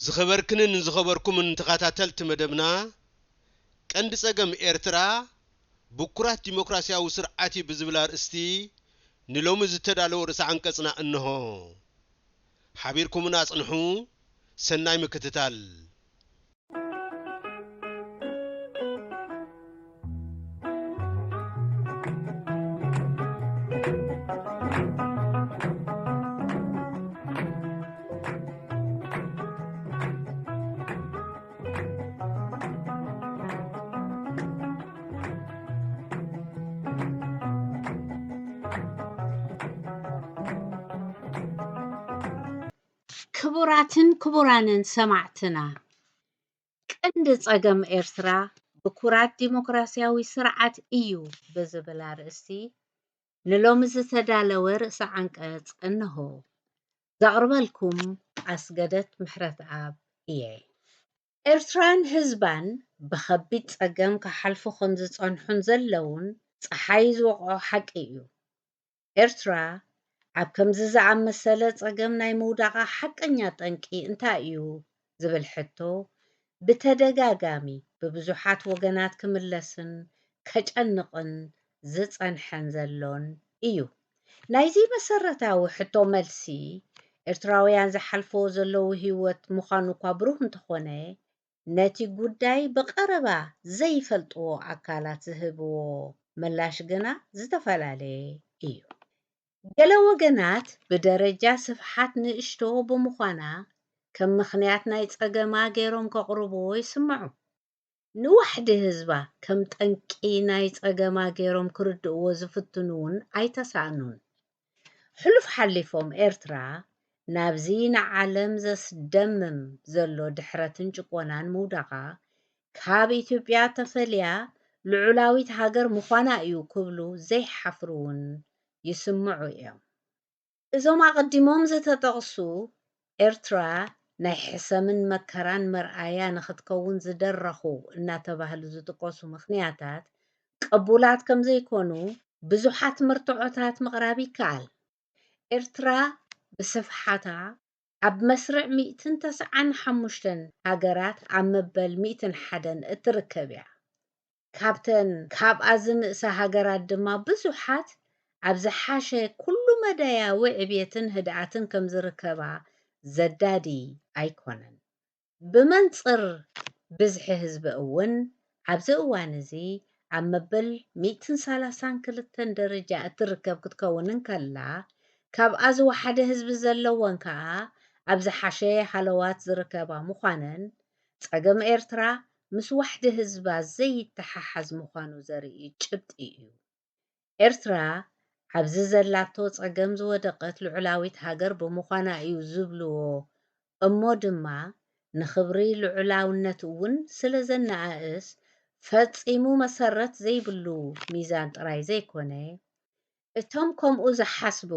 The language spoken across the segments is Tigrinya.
ዝኸበርክንን ዝኸበርኩምን ተኸታተልቲ መደብና ቀንዲ ጸገም ኤርትራ ብኩራት ዲሞክራሲያዊ ስርዓት ብዝብል አርእስቲ ንሎሚ ዝተዳለወ ርእሰ አንቀጽና እንሆ ሓቢርኩምና አጽንሑ ሰናይ ምክትታል ክቡራትን ክቡራንን ሰማዕትና ቀንዲ ጸገም ኤርትራ ብኩራት ዲሞክራሲያዊ ስርዓት እዩ ብዝብል አርእስቲ ንሎሚ ዝተዳለወ ርእሰ አንቀጽ እንሆ ዘቕርበልኩም አስገደት ምሕረት አብ እየ ኤርትራን ህዝባን ብኸቢድ ጸገም ክሓልፉ ከም ዝጸንሑን ዘለውን ፀሓይ ዝወቕዖ ሓቂ እዩ ኤርትራ ኣብ ከምዚ ዝኣመሰለ ጸገም ናይ ምውዳቓ ሓቀኛ ጠንቂ እንታይ እዩ ዝብል ሕቶ ብተደጋጋሚ ብብዙሓት ወገናት ክምለስን ከጨንቕን ዝጸንሐን ዘሎን እዩ ናይዚ መሰረታዊ ሕቶ መልሲ ኤርትራውያን ዝሓልፍዎ ዘለዉ ህይወት ምዃኑ እኳ ብሩህ እንተኾነ ነቲ ጉዳይ ብቐረባ ዘይፈልጥዎ ኣካላት ዝህብዎ ምላሽ ግና ዝተፈላለየ እዩ ገለ ወገናት ብደረጃ ስፍሓት ንእሽቶ ብምዃና ከም ምኽንያት ናይ ጸገማ ገይሮም ከቕርብዎ ይስምዑ ንዋሕዲ ህዝባ ከም ጠንቂ ናይ ጸገማ ገይሮም ክርድእዎ ዝፍትኑ እውን ኣይተሳእኑን ሕሉፍ ሓሊፎም ኤርትራ ናብዚ ንዓለም ዘስደምም ዘሎ ድሕረትን ጭቆናን ምውዳቓ ካብ ኢትዮጵያ ተፈልያ ልዑላዊት ሃገር ምዃና እዩ ክብሉ ዘይሓፍሩ እውን ይስምዑ እዮም እዞም ኣቐዲሞም ዝተጠቕሱ ኤርትራ ናይ ሕሰምን መከራን መርኣያ ንኽትከውን ዝደረኹ እናተባህሉ ዝጥቀሱ ምኽንያታት ቅቡላት ከም ዘይኮኑ ብዙሓት መርትዖታት ምቕራብ ይከኣል ኤርትራ ብስፍሓታ ኣብ መስርዕ 195 ሃገራት ኣብ መበል 101 እትርከብ እያ ካብተን ካብኣ ዝንእሰ ሃገራት ድማ ብዙሓት ኣብ ዝሓሸ ኩሉ መዳያዊ ዕብየትን ህድኣትን ከም ዝርከባ ዘዳዲ ኣይኮነን ብመንፅር ብዝሒ ህዝቢ እውን ኣብዚ እዋን እዚ ኣብ መበል 132 ደረጃ እትርከብ ክትከውንን ከላ ካብኣ ዝወሓደ ህዝቢ ዘለወን ከዓ ኣብ ዝሓሸ ሃለዋት ዝርከባ ምዃነን ጸገም ኤርትራ ምስ ዋሕዲ ህዝባ ዘይተሓሓዝ ምዃኑ ዘርኢ ጭብጢ እዩ ኤርትራ ኣብዚ ዘላቶ ጸገም ዝወደቐት ልዑላዊት ሃገር ብምዃና እዩ ዝብልዎ እሞ ድማ ንኽብሪ ልዑላውነት እውን ስለ ዘነኣእስ ፈጺሙ መሰረት ዘይብሉ ሚዛን ጥራይ ዘይኮነ እቶም ከምኡ ዝሓስቡ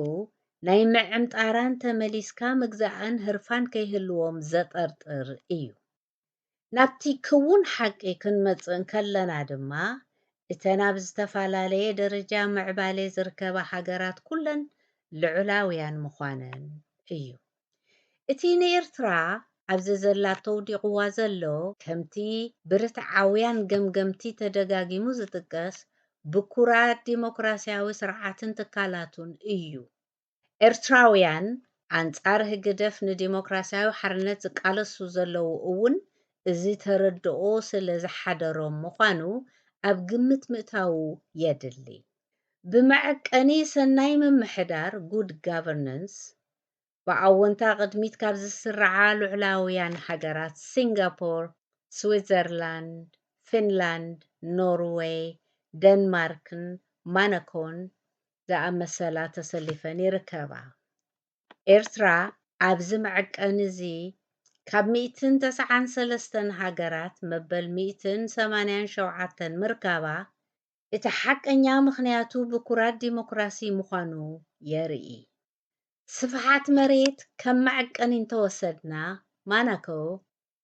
ናይ ምዕምጣራን ተመሊስካ ምግዛእን ህርፋን ከይህልዎም ዘጠርጥር እዩ ናብቲ ክውን ሓቂ ክንመጽእ ከለና ድማ እተን ኣብ ዝተፈላለየ ደረጃ ምዕባለ ዝርከባ ሃገራት ኩለን ልዑላውያን ምዃነን እዩ እቲ ንኤርትራ ኣብዚ ዘላቶ ውዲቕዋ ዘሎ ከምቲ ብርትዓውያን ገምገምቲ ተደጋጊሙ ዝጥቀስ ብኩራት ዲሞክራሲያዊ ስርዓትን ትካላቱን እዩ ኤርትራውያን ኣንጻር ህግደፍ ንዲሞክራሲያዊ ሓርነት ዝቃለሱ ዘለዉ እውን እዚ ተረድኦ ስለ ዝሓደሮም ምዃኑ ኣብ ግምት ምእታው የድሊ ብመዐቀኒ ሰናይ ምምሕዳር ጉድ ጋቨርነንስ ብኣወንታ ቅድሚት ካብ ዝስርዓ ልዑላውያን ሃገራት ሲንጋፖር ስዊትዘርላንድ ፊንላንድ ኖርዌይ ደንማርክን ማናኮን ዝኣመሰላ ተሰሊፈን ይርከባ ኤርትራ ኣብዚ መዐቀኒ እዚ ካብ 193 ሃገራት መበል 187 ምርካባ እቲ ሓቀኛ ምኽንያቱ ብኩራት ዲሞክራሲ ምዃኑ የርኢ ስፍሓት መሬት ከም መዐቀኒ እንተወሰድና ማናኮ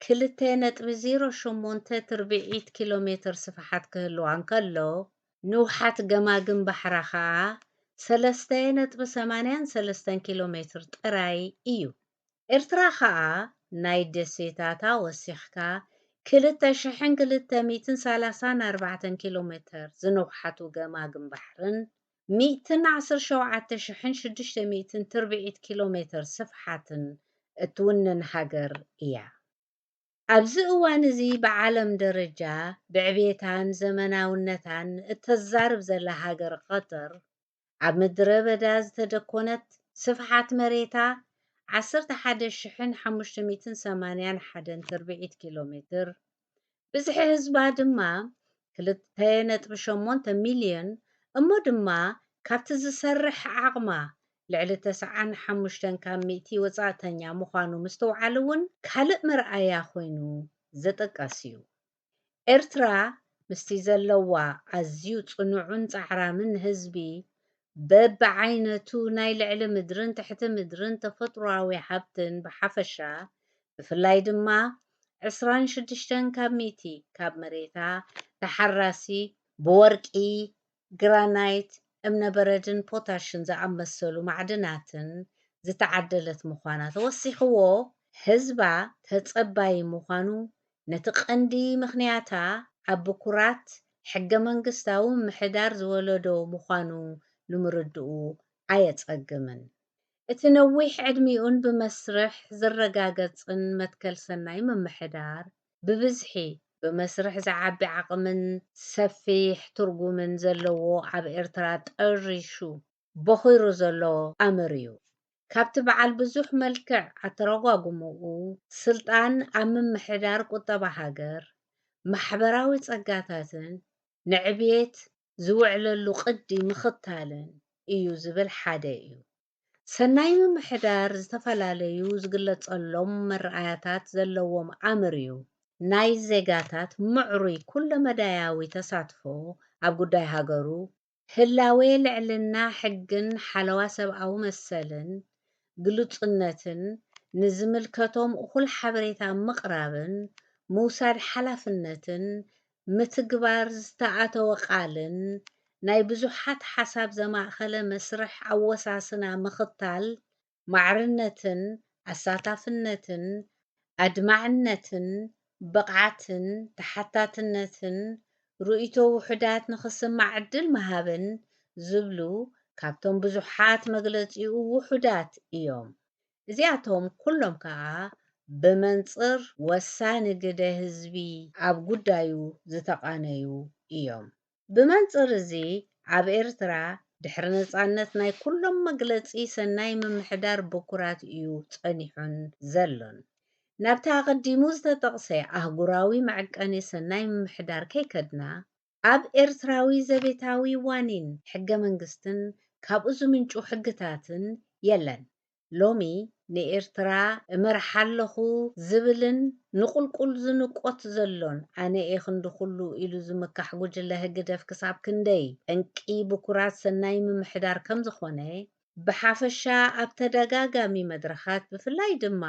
2.08 ትርብዒት ኪሎ ሜትር ስፍሓት ክህልዋ እንከሎ ንውሓት ገማግም ባሕራ ከዓ 3.83 ኪሎ ሜትር ጥራይ እዩ። ኤርትራ ከዓ ናይ ደሴታታ ወሲኽካ 2234 ኪሎ ሜትር ዝነውሓቱ ገማግም ባሕርን 117600 ትርብዒት ኪሎ ሜትር ስፍሓትን እትውንን ሃገር እያ። ኣብዚ እዋን እዚ ብዓለም ደረጃ ብዕብየታን ዘመናውነታን እተዛርብ ዘላ ሃገር ቀጠር ኣብ ምድረ በዳ ዝተደኮነት ስፍሓት መሬታ 11581 ትርብዒት ኪሎ ሜትር ብዝሒ ህዝባ ድማ 2.8 ሚልዮን እሞ ድማ ካብቲ ዝሰርሕ ዓቕማ ልዕሊ 95 ካብ ሚእቲ ወፃእተኛ ምዃኑ ምስተውዓለ እውን ካልእ መርኣያ ኮይኑ ዘጠቀስ እዩ። ኤርትራ ምስቲ ዘለዋ ኣዝዩ ጽኑዑን ጻዕራምን ህዝቢ በብዓይነቱ ናይ ልዕሊ ምድርን ትሕቲ ምድርን ተፈጥሮኣዊ ሃብትን ብሓፈሻ ብፍላይ ድማ 26 ካብ ሚእቲ ካብ መሬታ ተሓራሲ ብወርቂ፣ ግራናይት፣ እምነበረድን ፖታሽን ዝኣመሰሉ ማዕድናትን ዝተዓደለት ምዃና ተወሲኽዎ ህዝባ ተጸባይ ምዃኑ ነቲ ቀንዲ ምኽንያታ ኣብ ብኩራት ሕገ መንግስታዊ ምሕዳር ዝወለዶ ምዃኑ ንምርድኡ ኣየጸግምን። እቲ ነዊሕ ዕድሚኡን ብመስርሕ ዝረጋገጽን መትከል ሰናይ ምምሕዳር ብብዝሒ ብመስርሕ ዝዓቢ ዓቕምን ሰፊሕ ትርጉምን ዘለዎ ኣብ ኤርትራ ጠሪሹ በኺሩ ዘሎ ኣምር እዩ። ካብቲ በዓል ብዙሕ መልክዕ ኣተረጓጉምኡ ስልጣን ኣብ ምምሕዳር ቁጠባ ሃገር ማሕበራዊ ጸጋታትን ንዕብየት ዝውዕለሉ ቅዲ ምኽታልን እዩ ዝብል ሓደ እዩ። ሰናይ ምምሕዳር ዝተፈላለዩ ዝግለጸሎም መርኣያታት ዘለዎም ኣምር እዩ። ናይ ዜጋታት ምዕሩይ ኩለመዳያዊ ተሳትፎ ኣብ ጉዳይ ሃገሩ ህላዌ ልዕልና ሕግን ሓለዋ ሰብኣዊ መሰልን ግሉጽነትን ንዝምልከቶም እኹል ሓበሬታ ምቕራብን ምውሳድ ሓላፍነትን ምትግባር ዝተኣተወ ቃልን ናይ ብዙሓት ሓሳብ ዘማእኸለ መስርሕ ኣወሳስና ምኽታል ማዕርነትን ኣሳታፍነትን ኣድማዕነትን ብቕዓትን ተሓታትነትን ርእይቶ ውሕዳት ንኽስማዕ ዕድል ምሃብን ዝብሉ ካብቶም ብዙሓት መግለጺኡ ውሕዳት እዮም። እዚኣቶም ኩሎም ከዓ ብመንጽር ወሳኒ ግደ ህዝቢ ኣብ ጉዳዩ ዝተቓነዩ እዮም። ብመንጽር እዚ ኣብ ኤርትራ ድሕሪ ነፃነት ናይ ኩሎም መግለጺ ሰናይ ምምሕዳር ብኩራት እዩ ጸኒሑን ዘሎን። ናብቲ ኣቐዲሙ ዝተጠቕሰ ኣህጉራዊ መዐቀኒ ሰናይ ምምሕዳር ከይከድና ኣብ ኤርትራዊ ዘቤታዊ ዋኒን ሕገ መንግስትን ካብኡ ዝምንጩ ሕግታትን የለን። ሎሚ ንኤርትራ እመርሓ ኣለኹ ዝብልን ንቁልቁል ዝንቆት ዘሎን ኣነ እየ ክንዲ ኩሉ ኢሉ ዝምካሕ ጉጅለ ህግደፍ ክሳብ ክንደይ ጠንቂ ብኩራት ሰናይ ምምሕዳር ከም ዝኾነ ብሓፈሻ ኣብ ተደጋጋሚ መድረኻት ብፍላይ ድማ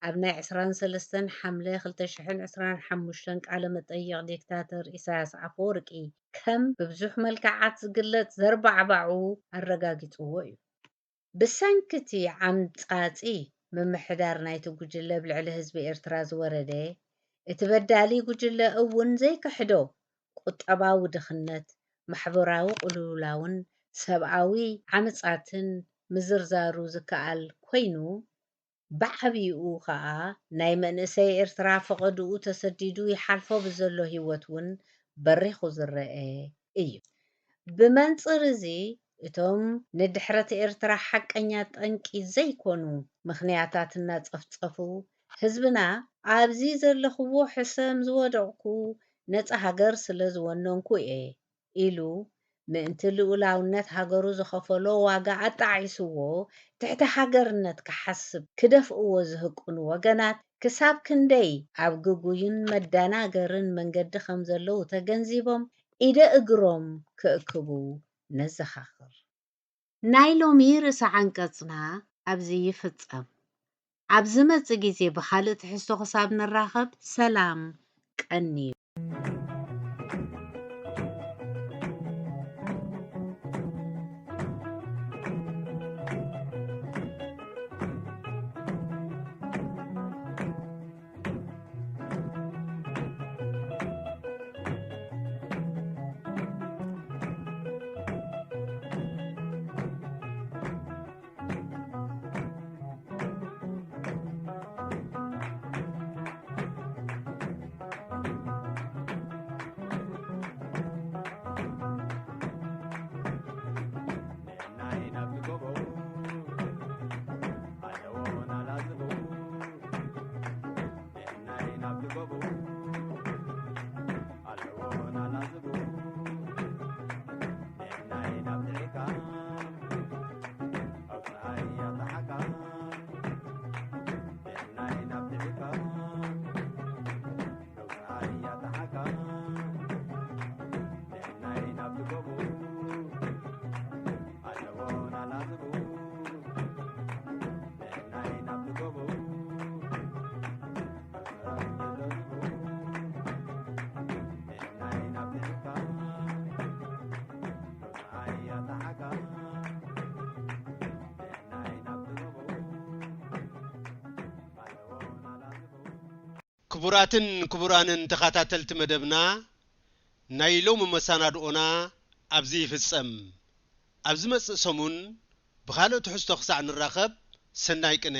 ኣብ ናይ 23 ሓምለ 2025 ቃለ መጠይቕ ዲክታተር ኢሳያስ ኣፈወርቂ ከም ብብዙሕ መልክዓት ዝግለጽ ዘርባዕባዑ ኣረጋጊጽዎ እዩ። ብሰንኪቲ ዓምጻጺ ምምሕዳር ናይቲ ጉጅለ ብልዕሊ ህዝቢ ኤርትራ ዝወረደ እቲ በዳሊ ጉጅለ እውን ዘይክሕዶ ቁጠባዊ ድኽነት ማሕበራዊ ቅልውላውን ሰብኣዊ ዓመጻትን ምዝርዛሩ ዝከኣል ኮይኑ ብዓብይኡ ከዓ ናይ መንእሰይ ኤርትራ ፈቐድኡ ተሰዲዱ ይሓልፎ ብዘሎ ህይወት እውን በሪኹ ዝረአ እዩ። ብመንጽር እዚ እቶም ንድሕረት ኤርትራ ሓቀኛ ጠንቂ ዘይኮኑ ምኽንያታት እናጸፍጸፉ ህዝብና ኣብዚ ዘለኽዎ ሕሰም ዝወደቕኩ ነፃ ሃገር ስለ ዝወነንኩ እየ ኢሉ ምእንቲ ልኡላውነት ሃገሩ ዝኸፈሎ ዋጋ ኣጣዒስዎ ትሕቲ ሃገርነት ክሓስብ ክደፍእዎ ዝህቅኑ ወገናት ክሳብ ክንደይ ኣብ ግጉይን መደናገርን መንገዲ ከም ዘለዉ ተገንዚቦም ኢደ እግሮም ክእክቡ ነዘኻኽር። ናይ ሎሚ ርእሰ ዓንቀጽና ኣብዚ ይፍጸም። ኣብ ዝመጽእ ግዜ ብኻልእ ትሕዝቶ ክሳብ ንራኸብ ሰላም ቀኒ እዩ። ክቡራትን ክቡራንን ተኸታተልቲ መደብና ናይ ሎሚ መሰናድኦና ኣብዚ ይፍጸም ኣብዚ መጽእ ሰሙን ብኻልኦት ትሕዝቶ ክሳዕ ንራኸብ ሰናይ ቅነ